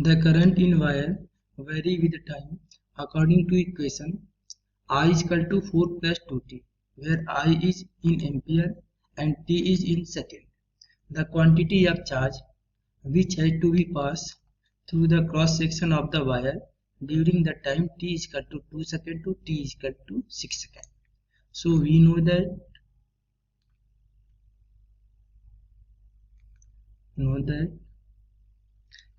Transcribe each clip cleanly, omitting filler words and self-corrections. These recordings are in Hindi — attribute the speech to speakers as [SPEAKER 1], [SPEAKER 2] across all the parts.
[SPEAKER 1] The current in wire vary with time according to equation I is equal to 4 plus 2t, where I is in ampere and t is in second. The quantity of charge which has to be passed through the cross section of the wire during the time t is equal to 2 seconds to t is equal to 6 seconds. So we know that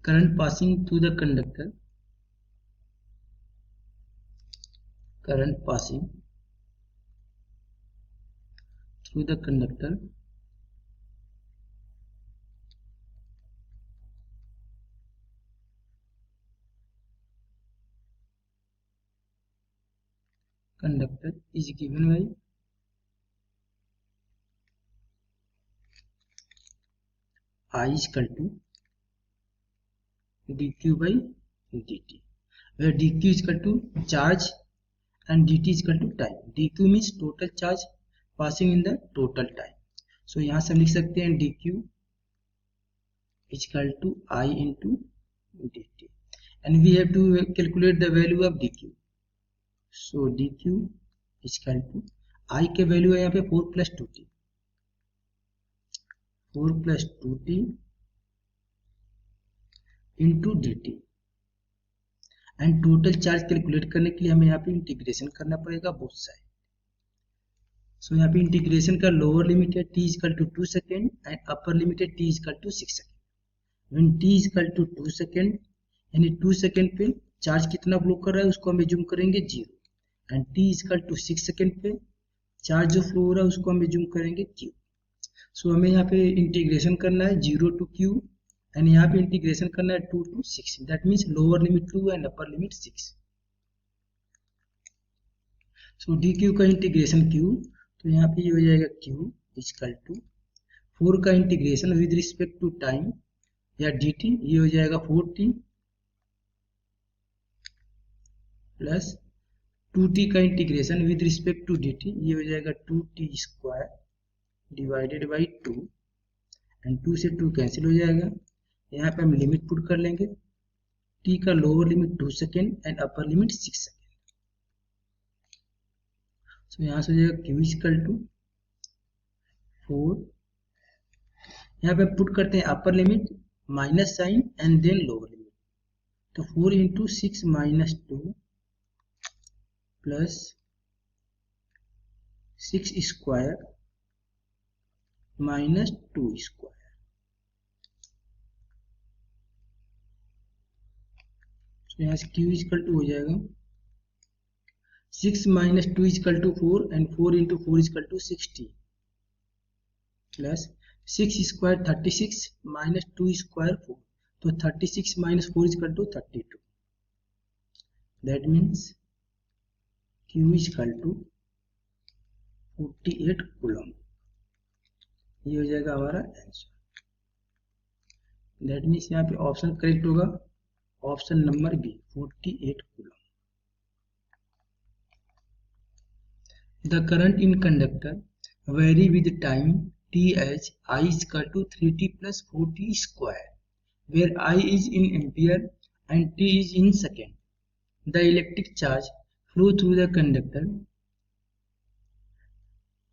[SPEAKER 1] current passing through the conductor, conductor is given by I is equal to dq by dt, where dq is equal to charge and dt is equal to time. dq means total charge passing in the total time. So यहाँ से हम लिख सकते हैं dq is equal to I into dt, and we have to calculate the value of dq. So dq is equal to I के वैल्यू है यहाँ पे 4 plus 2t into dt, and total charge calculate करने के लिए हमें यहाँ पे इंटीग्रेशन करना पड़ेगा बोथ साइड. सो यहाँ पे इंटीग्रेशन का लोअर लिमिट है t equal to 2 second and upper limit है t equal to 6 second. When t equal to 2 second यानी 2 सेकेंड पे चार्ज कितना फ्लो कर रहा है उसको हम एज्यूम करेंगे 0, and t equal to 6 second पे चार्ज जो फ्लो हो रहा है उसको हम एज्यूम करेंगे q. सो हमें यहाँ पे इंटीग्रेशन करना है 0 टू q एंड यहाँ पे इंटीग्रेशन करना है 2 to 6. That means lower limit 2 and upper limit 6. So dq का इंटीग्रेशन q, तो यहाँ पे ये हो जाएगा q इक्वल टू 4 का integration with respect to time या dt, ये हो जाएगा 4t प्लस 2t का integration with respect to dt, ये हो जाएगा 2t square divided by 2, and 2 से 2 कैंसिल हो जाएगा. यहाँ पे हम लिमिट पुट कर लेंगे, t का lower limit 2 second and upper limit 6 second. So यहाँ से हो जाएगा q इक्वल टू 4, यहाँ पे पुट करते हैं upper limit minus sign and then lower limit, तो 4 into 6 minus 2 plus 6 square minus 2 square. यहाँ से q इक्वल टू हो जाएगा 6 minus 2 equal to 4 and 4 into 4 equal to 60 plus 6 square 36 minus 2 square 4, तो 36 minus 4 equal to 32. That means q equal to 48 coulomb. ये हो जाएगा हमारा आंसर. दैट मीन्स यहाँ पे ऑप्शन करेक्ट होगा option number B 48 coulomb. The current in conductor vary with time t as I is equal to 3t plus 4t square, where I is in ampere and t is in second. The electric charge flow through the conductor.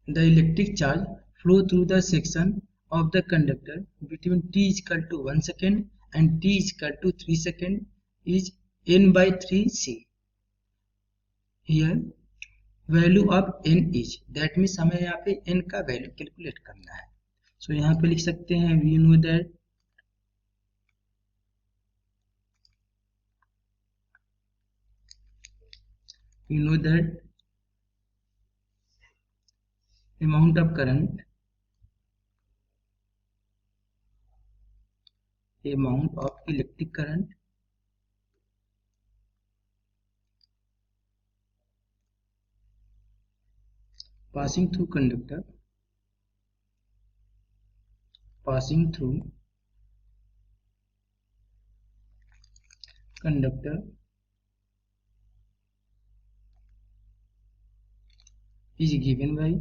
[SPEAKER 1] The electric charge flow through the section of the conductor between t is equal to 1 second and t is equal to 3 second is n by 3 c. Here value of n is, that means हमें यहाँ पे n का वैल्यू कैलकुलेट करना है. सो यहाँ पे लिख सकते हैं we know that amount of current, amount of electric current passing through conductor is given by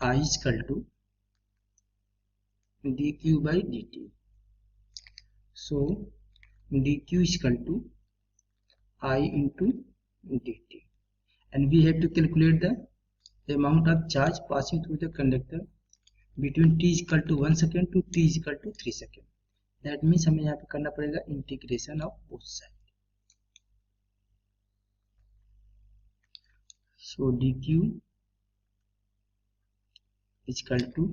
[SPEAKER 1] I is equal to dq by dt. So dq is equal to I into dt, and we have to calculate the amount of charge passing through the conductor between t is equal to 1 second to t is equal to 3 second. That means हमें यहाँ पे करना पड़ेगा integration of both side. So dq is equal to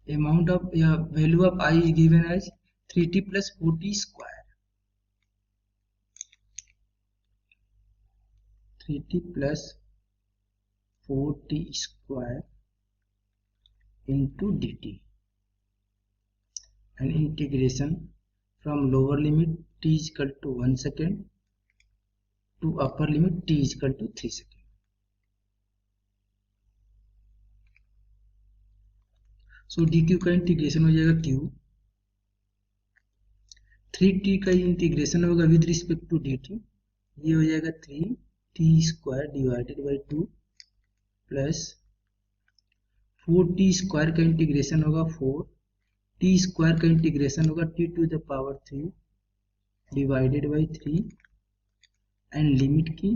[SPEAKER 1] amount of value of I is given as 3t plus 4t square. 3t plus 4t square into dt, and integration from lower limit t is equal to 1 second to upper limit t is equal to 3 second. So dq का इंटीग्रेशन हो जाएगा q, 3t का इंटीग्रेशन होगा विद रिस्पेक्ट टू dt, ये हो जाएगा 3t square divided by 2 plus 4t square का इंटीग्रेशन होगा 4, t स्क्वायर का इंटीग्रेशन होगा t to the power 3 divided by 3, and limit की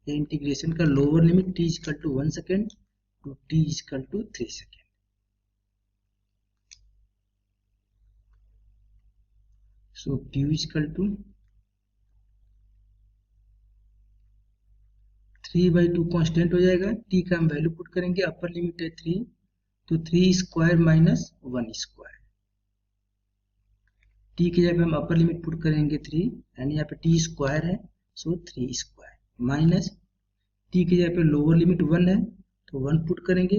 [SPEAKER 1] इंटीग्रेशन का lower limit t equal to 1 second to t equal to 3 second. So q equal to 3/2 constant हो जाएगा, t का हम वैल्यू पुट करेंगे, अपर लिमिट है 3, तो 3 स्क्वायर माइनस 1 स्क्वायर, t की जगह हम अपर लिमिट पुट करेंगे 3, एंड यहाँ पे t स्क्वायर है, सो 3 स्क्वायर माइनस t की जगह पे लोअर लिमिट 1 है तो 1 पुट करेंगे,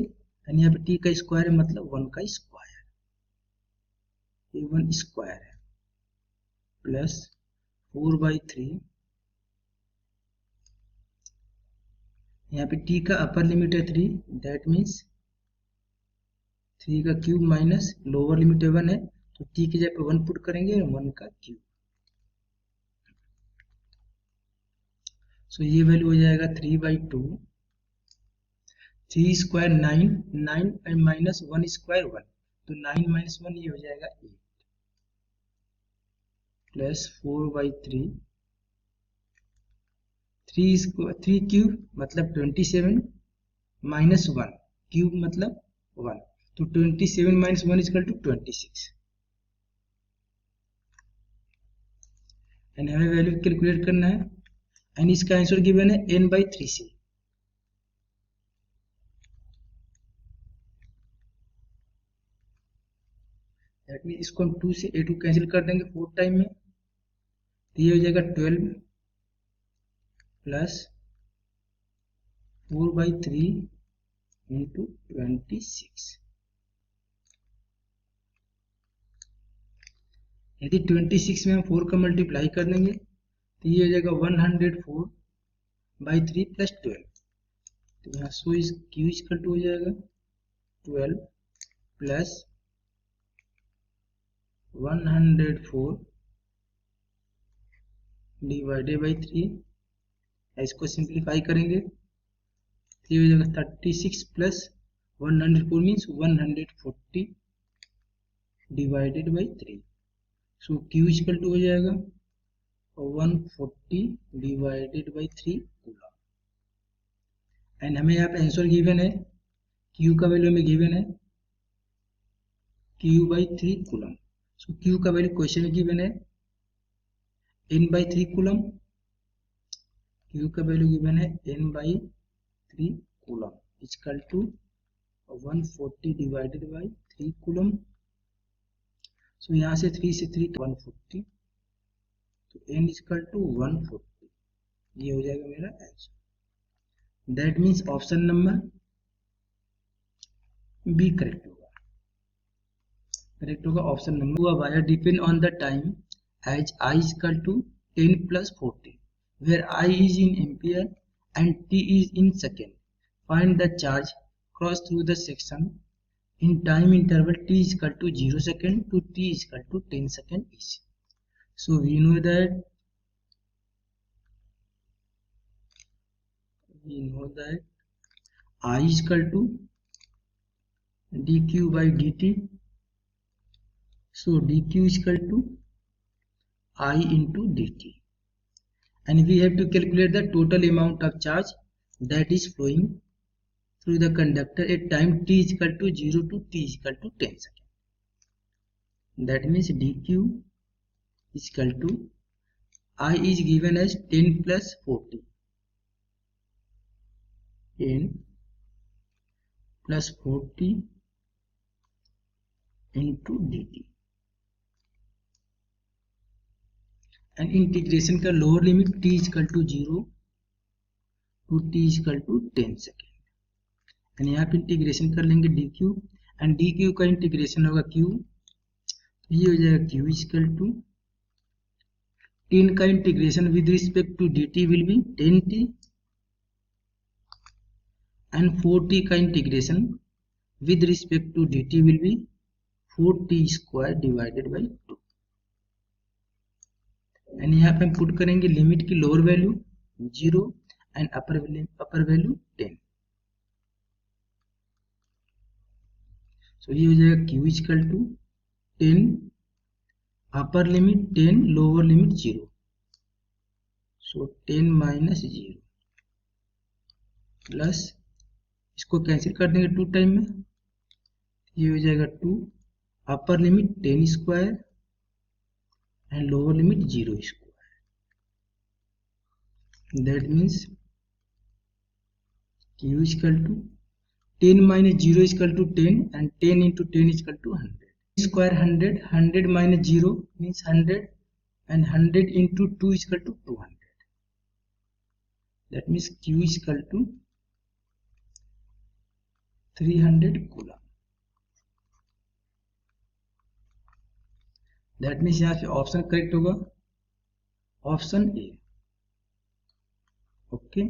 [SPEAKER 1] एंड यहाँ पे t का स्क्वायर है मतलब 1 का स्क्वायर, ये 1 स्क्वायर है, प्लस 4/3, यहाँ पे t का अपर लिमिट है 3, दैट मीन्स 3 का क्यूब माइनस लोअर लिमिट 1 है तो t की जगह पे 1 पुट करेंगे, 1 का क्यूब. सो ये वैल्यू हो जाएगा 3/2, 3 स्क्वायर 9, 9 एंड माइनस 1 स्क्वायर 1, तो 9 माइनस 1 ये हो जाएगा 8, प्लस 4/3, 3 क्यूब मतलब 27 माइनस 1 क्यूब मतलब 1, तो 27 माइनस 1 इक्वल टू 26, एंड हमें वैल्यू कैलकुलेट करना है, एंड इसका आंसर गिवन है n/3 से. दैट मीन इसको हम 2 से a2 कैंसिल कर देंगे 4 टाइम में, तो ये हो जाएगा 12 प्लस 4/3 इंटू 26. यदि 26 में हम 4 का मल्टीप्लाई कर देंगे तो ये हो जाएगा 104/3 प्लस 12, तो यहाँ सो इस क्यू इक्वल टू हो जाएगा 12 प्लस 104 डिवाइडेड बाई 3, इसको सिंप्लीफाई करेंगे तो ये हो जाएगा 36 plus 104 means 140 divided by 3, so Q equal to हो जाएगा 140 डिवाइडेड बाई 3 कूलम, एंड हमें यहाँ पे आंसर गिवन है, क्यू का वैल्यू हमें गिवन है q/3 कूलम. सो क्यू का वैल्यू क्वेश्चन में गिवन है n/3 कूलम, क्यू का वैल्यू गिवन है n/3 coulomb equal to 140 divided by 3 coulomb. So यहाँ से 3 से 3 140, तो n इक्वल टू 140, ये हो जाएगा मेरा answer. That means option number B correct होगा. करेक्ट होगा option number. Wire depend on the time as I equal to 10 plus 40, where I is in ampere and t is in second. Find the charge cross through the section in time interval t is equal to 0 second to t is equal to 10 second each. So we know that I is equal to dq by dt. So dq is equal to I into dt, and we have to calculate the total amount of charge that is flowing through the conductor at time t is equal to 0 to t is equal to 10 seconds. That means dq is equal to I is given as 10 plus 40. 10 plus 40 into dt, and integration का lower limit t is equal to 0 to t is equal to 10 second, and यहाँ पे इंटीग्रेशन कर लेंगे dq, एंड dq का इंटीग्रेशन होगा q, ये हो जाएगा q is equal to 10 का integration with respect to dt will be 10t, and 4t का integration with respect to dt will be 4t square divided by 2, and यहाँ पे हम पुट करेंगे लिमिट की lower value 0 and upper value 10. So ये हो जाएगा q is equal to 10 upper limit 10 lower limit 0, so 10 minus 0 plus इसको कैंसिल कर देंगे 2 टाइम में, ये हो जाएगा 2 अपर limit 10 square and lower limit 0 square. That means q is equal to 10 minus 0 is equal to 10, and 10 into 10 is equal to 100. Square 100, 100 minus 0 means 100, and 100 into 2 is equal to 200. That means q is equal to 300 coulomb. That means यहाँ से ऑप्शन करेक्ट होगा ऑप्शन ए. ओके